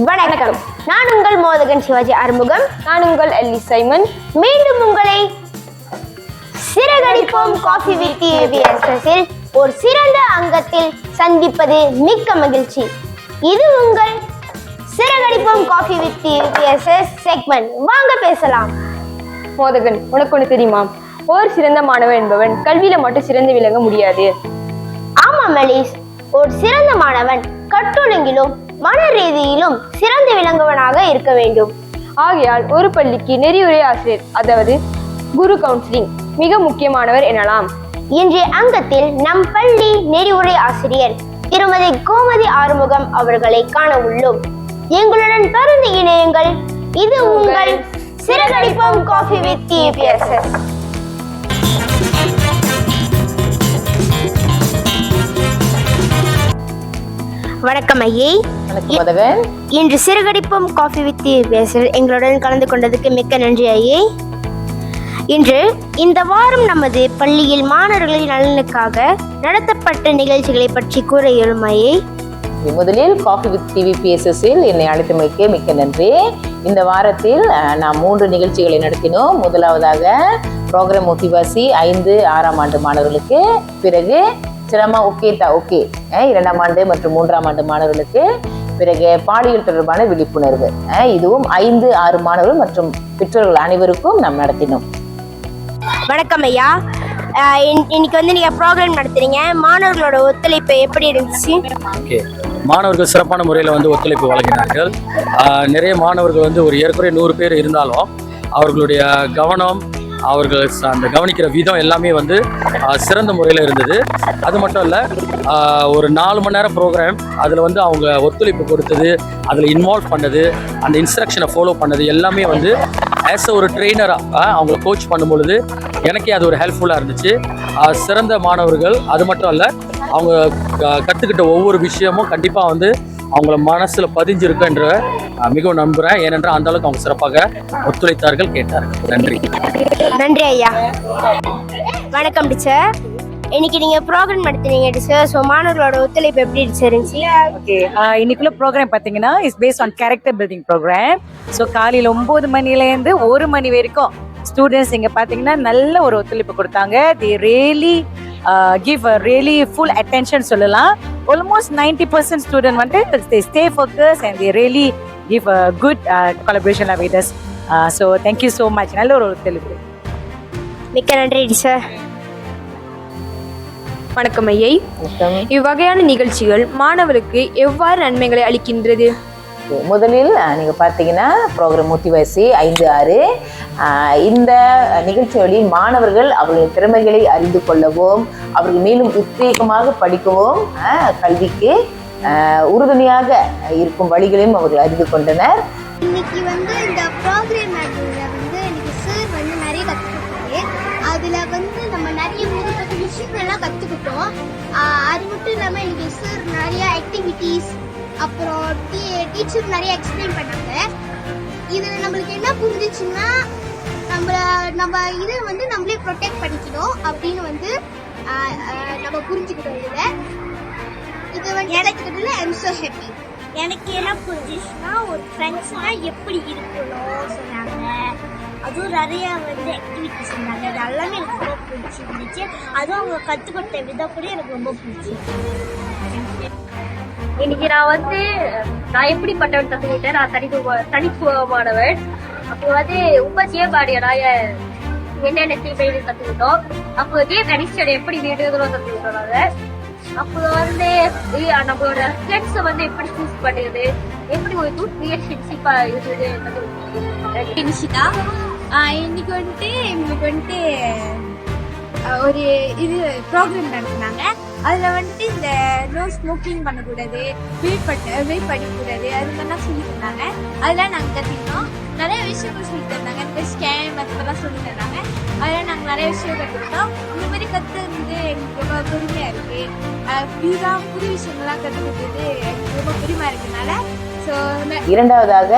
வணக்கம். நான் உங்கள் மோதகன் சிவாஜி ஆறுமுகம். நான் உங்கள் எல்லி சைமன். மீண்டும் உங்களை சிறகடிப்போம் காஃபி வித் EVSSல் ஒரு சிறந்த அங்கத்தில் சந்திப்பது மிக்க மகிழ்ச்சி. இது உங்கள் சிறகடிப்போம் காஃபி வித் EVSS செக்மெண்ட். வாங்க பேசலாம். மோதகன், உனக்கு ஒன்று தெரியுமா? ஒரு சிறந்த மாணவன் என்பவன் கல்வியில மட்டும் சிறந்து விளங்க முடியாது. ஆமா மெலிஸ், ஒரு சிறந்த மாணவன் கற்றொழுங்கிலும் மன ரீதியிலும் சிறந்து விளங்குவனாக இருக்க வேண்டும். ஆகையால் ஒரு பள்ளிக்கு நெறியுரை ஆசிரியர், அதாவது குரு கவுன்சிலிங் மிக முக்கியமானவர் எனலாம். இன்றைய அங்கத்தில் நம் பள்ளி நெறிவுரை ஆசிரியர் திருமதி கோமதி ஆறுமுகம் அவர்களை காண உள்ளோம். எங்களுடன் தொடர்ந்து இணையுங்கள். இது உங்கள் சிறகடிப்போம் காஃபி வித் EVSS. வணக்கம் ஐயே. இன்று சிறகடிப்போம் காஃபி வித் EVSS எங்களுடன் கலந்து கொண்டதுக்கு மிக்க நன்றி ஐயே. இன்று இந்த வாரம் நமது பள்ளியில் மாணவர்களின் நலனுக்காக நடத்தப்பட்ட நிகழ்ச்சிகளை பற்றி கூற இயலும் ஐயே. முதலில் காஃபி வித் EVSSல் என்னை அழைத்தமைக்கு மிக்க நன்றி. இந்த வாரத்தில் நாம் 3 நிகழ்ச்சிகளை நடத்தினோம். முதலாவதாக ப்ரோக்ராம் முத்திவாசி 5, 6ஆம் ஆண்டு மாணவர்களுக்கு, பிறகு சிரமா ஓகேதா ஓகே 2ஆம் ஆண்டு மற்றும் 3ஆம் ஆண்டு மாணவர்களுக்கு, பிறகு பாலியல் தொடர்பான விழிப்புணர்வு. இதுவும் 5, 6 மாணவர்கள் மற்றும் பெற்றோர்கள் அனைவருக்கும் நாம் நடத்தினோம். வணக்கம் ஐயா. இன்னைக்கு நீங்க ப்ரோக்ராம் நடத்துறீங்க. மாணவர்களோட ஒத்துழைப்பு எப்படி இருந்துச்சு? மாணவர்கள் சிறப்பான முறையில் ஒத்துழைப்பு வழங்கினார்கள். நிறைய மாணவர்கள் ஒரு ஏற்கனவே 100 பேர் இருந்தாலும் அவர்களுடைய கவனம், அவர்கள் அந்த கவனிக்கிற விதம் எல்லாமே சிறந்த முறையில் இருந்தது. அது மட்டும் இல்லை, ஒரு 4 மணி நேரம் ப்ரோக்ராம், அதில் அவங்க ஒத்துழைப்பு கொடுத்தது, அதில் இன்வால்வ் பண்ணது, அந்த இன்ஸ்ட்ரக்ஷனை ஃபாலோ பண்ணது எல்லாமே ஆஸ் ஒரு ட்ரெயினராக அவங்கள கோச் பண்ணும் பொழுது எனக்கே அது ஒரு ஹெல்ப்ஃபுல்லாக இருந்துச்சு. சிறந்த மாணவர்கள். அது மட்டும் இல்லை, அவங்க கற்றுக்கிட்ட ஒவ்வொரு விஷயமும் கண்டிப்பாக அவங்கள மனசில் பதிஞ்சிருக்கு என்று மிகவும் நம்புகிறேன். ஏனென்றால் அந்த அளவுக்கு அவங்க சிறப்பாக ஒத்துழைத்தார்கள், கேட்டார்கள். நன்றி. நன்றி ஐயா. வணக்கம் டீச்சர். இன்னைக்கு நீங்க ப்ரோக்ராம் நடத்துனீங்க டீச்சர். ஸோ மாணவர்களோட ஒத்துழைப்பு எப்படி இருந்துச்சு? ஓகே, இன்னைக்குள்ள ப்ரோக்ராம் பார்த்தீங்கன்னா is based on character building program. So காலையில் 9 மணிலேருந்து 1 மணி வரைக்கும் ஸ்டூடெண்ட்ஸ் இங்கே பார்த்தீங்கன்னா நல்ல ஒரு ஒத்துழைப்பு கொடுத்தாங்க. தி really give a really full attention சொல்லலாம். Almost 90% student they stay focused and they really give a good collaboration with us. So thank you so much. நல்ல ஒரு ஒத்துழைப்பு. மிக்க நன்றி டீச்சர். வணக்கம் ஐயை. இவ்வகையான நிகழ்ச்சிகள் மாணவருக்கு எவ்வாறு நன்மைகளை அளிக்கின்றது? முதலில் நீங்கள் பார்த்தீங்கன்னா ப்ரோக்ராம் முத்திவாசி 5, 6 இந்த நிகழ்ச்சி வழியில் மாணவர்கள் அவர்களின் திறமைகளை அறிந்து கொள்ளவும், அவர்கள் மேலும் உத்வேகமாக படிக்கவும், கல்விக்கு உறுதுணையாக இருக்கும் வழிகளையும் அவர்கள் அறிந்து கொண்டனர். இன்னைக்கு இந்த ப்ரோக்ராம் எனக்கு சார் நிறைய கற்றுக்கிட்டாரு. அதில் நம்ம நிறைய விஷயங்கள்லாம் கற்றுக்கிட்டோம். அது மட்டும் இல்லாமல் எனக்கு சார் நிறைய ஆக்டிவிட்டீஸ், அப்புறம் டீச்சர் நிறைய எக்ஸ்பிளைன் பண்ணாங்க. இதில் நம்மளுக்கு என்ன புரிஞ்சிச்சுன்னா, நம்ம இதை நம்மளே ப்ரொடெக்ட் பண்ணிக்கணும் அப்படின்னு நம்ம புரிஞ்சுக்கிட்டோம். இது எடுத்துக்கிட்டதுல ஐம் ஸோ ஹாப்பி. எனக்கு என்ன புரிஞ்சிச்சுன்னா, ஒரு ஃப்ரெண்ட்ஸ்னா எப்படி இருக்கணும் சொன்னாங்க. அதுவும் நிறைய ஆக்டிவிட்டிஸ் சொன்னாங்க. அது எல்லாமே எனக்கு ரொம்ப பிடிச்சிருந்துச்சு. அதுவும் அவங்க கற்றுக் விதம் கூட எனக்கு ரொம்ப பிடிச்சிருக்கு. இன்னைக்கு நான் எப்படிப்பட்டவன் கத்துக்கிட்டேன். நான் தனித்துவமானவன். அப்போ உபஜியபாடியனாய என்னென்ன தீமையை கத்துக்கிட்டோம். அப்போ கணிஷ்டர் எப்படி வீடுகளும் கத்துக்கிட்டோம். நாங்க அப்போ நம்மளோட ஃப்ரெண்ட்ஸை எப்படி சூஸ் பண்ணுறது, எப்படி ஒரு குட் ரிலேஷன்ஷிப்பா இருக்குது. நிஷிதா, இன்னைக்கு எங்களுக்கு ஒரு இது ப்ரோக்ராம் நடத்தினாங்க. அதில் இந்த நோ ஸ்மோக்கிங் பண்ணக்கூடாது, வெயிட் படிக்கக்கூடாது, அது மாதிரிலாம் சொல்லி தந்தாங்க. அதெல்லாம் நாங்கள் கற்றுக்கிட்டோம். நிறைய விஷயங்கள் சொல்லி தந்தாங்க. இந்த ஸ்கேம் அதெல்லாம் சொல்லி தந்தாங்க. அதெல்லாம் நாங்கள் நிறைய விஷயம் கற்றுக்கிட்டோம். இந்த மாதிரி கற்றுக்கிறது எங்களுக்கு ரொம்ப பெருமையாக இருக்குது. புது விஷயங்கள்லாம் கற்றுக்கிட்டது எனக்கு ரொம்ப பெருமையாக இருக்குனால. இரண்டாவதாக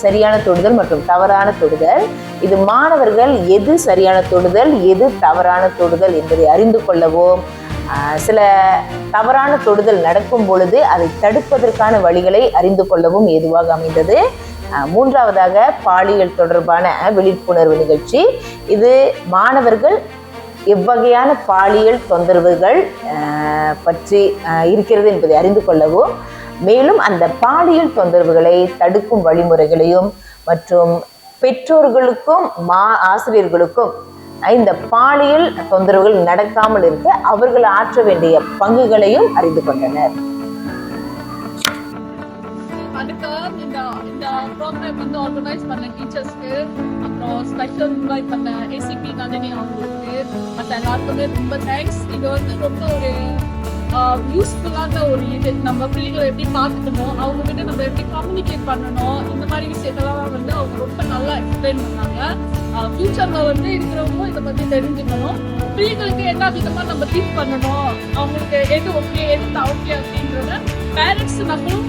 சரியான தொடுதல் மற்றும் தவறான தொடுதல். இது மாணவர்கள் எது சரியான தொடுதல், எது தவறான தொடுதல் என்பதை அறிந்து கொள்ளவும், சில தவறான தொடுதல் நடக்கும் பொழுது அதை தடுப்பதற்கான வழிகளை அறிந்து கொள்ளவும் ஏதுவாக அமைந்தது. மூன்றாவதாக பாலியல் தொடர்பான விழிப்புணர்வு நிகழ்ச்சி. இது மாணவர்கள் எவ்வகையான பாலியல் தொந்தரவுகள் பற்றி இருக்கிறது என்பதை அறிந்து கொள்ளவும், மேலும் அந்த பாலியல் தொந்தரவுகளை தடுக்கும் வழிமுறைகளையும் மற்றும் பெற்றோர்களுக்கும் ஆசிரியர்களுக்கும் இந்த பாலியல் தொந்தரவுகள் நடக்காமல் இருக்க அவர்கள் ஆற்ற வேண்டிய பங்குகளையும் அறிந்து கொண்டனர். இந்த ப்ரோக்ராம் வந்து ஆர்கனைஸ் பண்ண டீச்சர்ஸ்க்கு, அப்புறம் ஸ்பெஷல் இன்வைட் பண்ண ஏசிபி நந்தினி அவங்களுக்கு, மற்ற எல்லாருக்குமே ரொம்ப தேங்க்ஸ். இது வந்து ரொம்ப ஒரு யூஸ்ஃபுல்லான ஒரு இது. நம்ம பிள்ளைகளை எப்படி பார்த்துக்கணும், அவங்க கிட்ட நம்ம எப்படி கம்யூனிகேட் பண்ணணும், இந்த மாதிரி விஷயத்தெல்லாம் வந்து அவங்க ரொம்ப நல்லா எக்ஸ்பிளைன் பண்ணாங்க. ஃபியூச்சர்ல வந்து இருக்கிறவங்க இதை பத்தி தெரிஞ்சுக்கணும். பிள்ளைங்களுக்கு என்ன விதமா நம்ம டீச் பண்ணணும், அவங்களுக்கு எது ஓகே எது ஓகே அப்படின்றத பேரண்ட்ஸ் நம்மளும்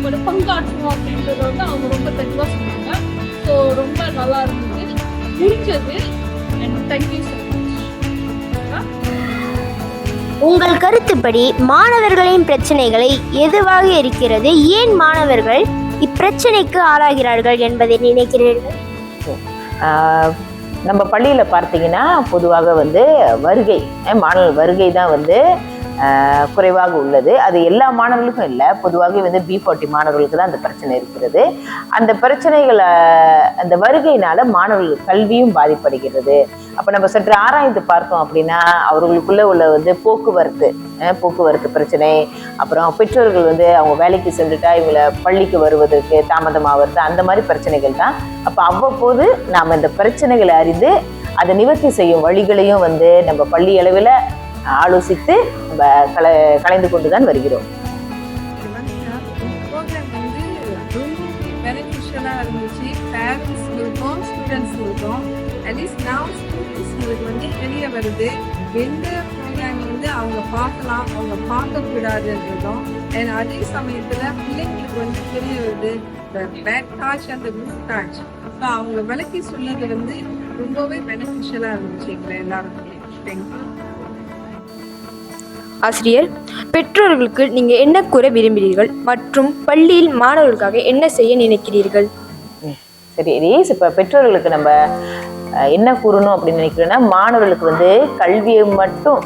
ஒரு பங்காற்றணும் அப்படின்றத வந்து அவங்க ரொம்ப தெளிவாக சொன்னாங்க. ஸோ ரொம்ப நல்லா இருந்தது, முடிஞ்சது. And thank you so much. உங்கள் கருத்துப்படி மாணவர்களின் பிரச்சனைகளை எதுவாக இருக்கிறது, ஏன் மாணவர்கள் இப்பிரச்சனைக்கு ஆளாகிறார்கள் என்பதை நினைக்கிறீர்கள்? நம்ம பள்ளியில் பார்த்தீங்கன்னா பொதுவாக வந்து மாணவர் வருகை தான் வந்து குறைவாக உள்ளது. அது எல்லா மாணவர்களுக்கும் இல்லை, பொதுவாக வந்து B40 மாணவர்களுக்கு தான் அந்த பிரச்சனை இருக்கிறது. அந்த பிரச்சனைகளை அந்த வருகையினால மாணவர்கள் கல்வியும் பாதிப்படைகிறது. அப்போ நம்ம சற்று ஆராய்ந்து பார்த்தோம் அப்படின்னா அவர்களுக்குள்ள உள்ள வந்து போக்குவரத்து பிரச்சனை, அப்புறம் பெற்றோர்கள் வந்து அவங்க வேலைக்கு சென்றுட்டா இவங்களை பள்ளிக்கு வருவதற்கு தாமதமாகிறது, அந்த மாதிரி பிரச்சனைகள் தான். அப்போ அவ்வப்போது நாம் இந்த பிரச்சனைகளை அறிந்து அதை நிவர்த்தி செய்யும் வழிகளையும் வந்து நம்ம பள்ளி அளவில் ஆலோசித்து நம்ம கலைந்து கொண்டுதான் வருகிறோம். ப்ரோக்ராம் வந்து ரொம்ப பெனிஃபிஷியலாக இருந்துச்சு. பேரண்ட்ஸ்களுக்கும் ஸ்டூடெண்ட்ஸ்களுக்கும் அட்லீஸ்ட் நான் ஸ்டூடெண்ட்ஸ்களுக்கு வந்து தெரிய வருது எந்த ப்ரோக்ராம் வந்து அவங்க பார்க்கலாம், அவங்க பார்க்கக்கூடாதுன்றதும். அண்ட் அதே சமயத்தில் பிள்ளைங்களுக்கு வந்து தெரிய வருது bad touch and good touch. So அவங்க விளக்கி சொன்னது வந்து ரொம்பவே பெனிஃபிஷியலாக இருந்துச்சு எங்களை எல்லாருக்குமே. தேங்க்யூ. ஆசிரியர், பெற்றோர்களுக்கு நீங்கள் என்ன கூற விரும்புகிறீர்கள் மற்றும் பள்ளியில் மாணவர்களுக்காக என்ன செய்ய நினைக்கிறீர்கள்? சரி ரீஸ், இப்போ பெற்றோர்களுக்கு நம்ம என்ன கூறணும் அப்படின்னு நினைக்கிறோன்னா, மாணவர்களுக்கு வந்து கல்வியை மட்டும்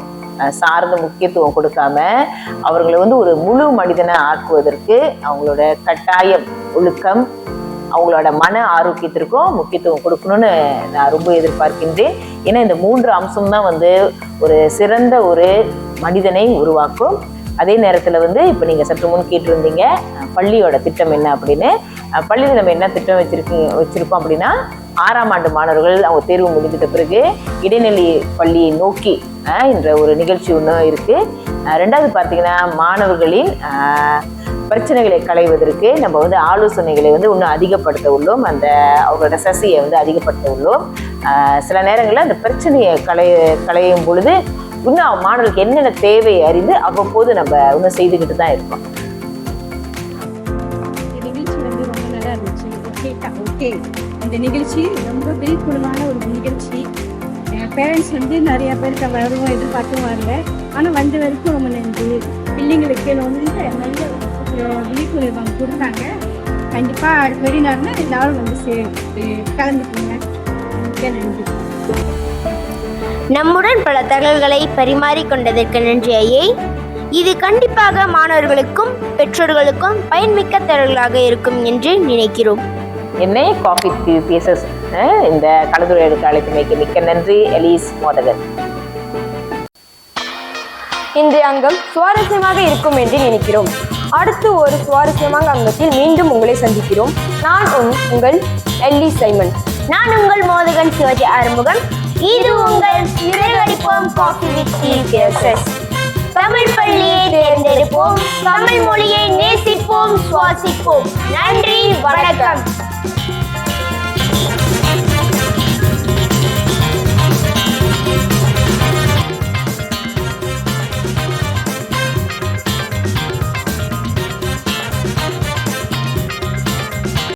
சார்ந்த முக்கியத்துவம் கொடுக்காம அவர்களை வந்து ஒரு முழு மனிதனை ஆக்குவதற்கு அவங்களோட கட்டாயம், ஒழுக்கம், அவங்களோட மன ஆரோக்கியத்திற்கும் முக்கியத்துவம் கொடுக்கணும்னு நான் ரொம்ப எதிர்பார்க்கின்றேன். ஏன்னா இந்த 3 அம்சம் தான் வந்து ஒரு சிறந்த ஒரு மனிதனை உருவாக்கும். அதே நேரத்தில் வந்து இப்போ நீங்கள் சற்று முன் கேட்டிருந்தீங்க பள்ளியோட திட்டம் என்ன அப்படின்னு. பள்ளியில் நம்ம என்ன திட்டம் வச்சுருக்கோம் அப்படின்னா, 6ஆம் ஆண்டு மாணவர்கள் அவங்க தேர்வு முடிந்துட்ட பிறகு இடைநிலை பள்ளியை நோக்கி என்ற ஒரு நிகழ்ச்சி ஒன்று இருக்குது. 2வது பார்த்தீங்கன்னா மாணவர்களின் பிரச்சனைகளை களைவதற்கு நம்ம வந்து ஆலோசனைகளை வந்து இன்னும் அதிகப்படுத்த உள்ளோம். அவங்களோட சசியை வந்து அதிகப்படுத்த உள்ளோம். சில நேரங்களில் அந்த பிரச்சனையை களையும் பொழுது இன்னும் மாணவர்களுக்கு என்னென்ன தேவை அறிந்து அவ்வப்போது நம்ம இன்னும் செய்துக்கிட்டு தான் இருக்கோம். நிகழ்ச்சி வந்து ரொம்ப நல்லா இருந்துச்சு. ஓகே, இந்த நிகழ்ச்சி ரொம்ப விழிப்புணர்வான ஒரு நிகழ்ச்சி. பேரண்ட்ஸ் வந்து நிறைய பேருக்கு வருவோம் எதிர்பார்த்தும் வரல, ஆனால் வந்த வரைக்கும் ரொம்ப நன்றி. பிள்ளைங்களுக்கு வந்து நல்ல விழிப்புணர்வு கொடுத்தாங்க. கண்டிப்பாக அடுத்த வெளிநாடுனா எல்லாரும் வந்து கலந்துக்கோங்க. மிக்க நன்றி. நம்முடன் பல தகவல்களை பரிமாறிக்கொண்டதற்கு நன்றி ஐயை. இது கண்டிப்பாக மாணவர்களுக்கும் பெற்றோர்களுக்கும் பயன்மிக்க தகவல்களாக இருக்கும் என்று நினைக்கிறோம். என்னை காஃபி பீசஸ் இந்த கலந்துரையாடலுக்கு அழைத்தமைக்கு மிக்க நன்றி. எலிஸ் மோதகன். இன்றைய அங்கம் சுவாரஸ்யமாக இருக்கும் என்று நினைக்கிறோம். அடுத்து ஒரு சுவாரஸ்யமான அங்கத்தில் மீண்டும் உங்களை சந்திக்கிறோம். நான் உங்கள் எல்லி சைமன். நான் உங்கள் மோதகன் சிவாஜி ஆறுமுகம். இது உங்கள் சிறகடிப்போம் காஃபி வித் டிபிஎஸ்எஸ். தமிழ் பள்ளியை தேர்ந்தெடுப்போம், தமிழ் மொழியை நேசிப்போம், சுவாசிப்போம். நன்றி, வணக்கம்.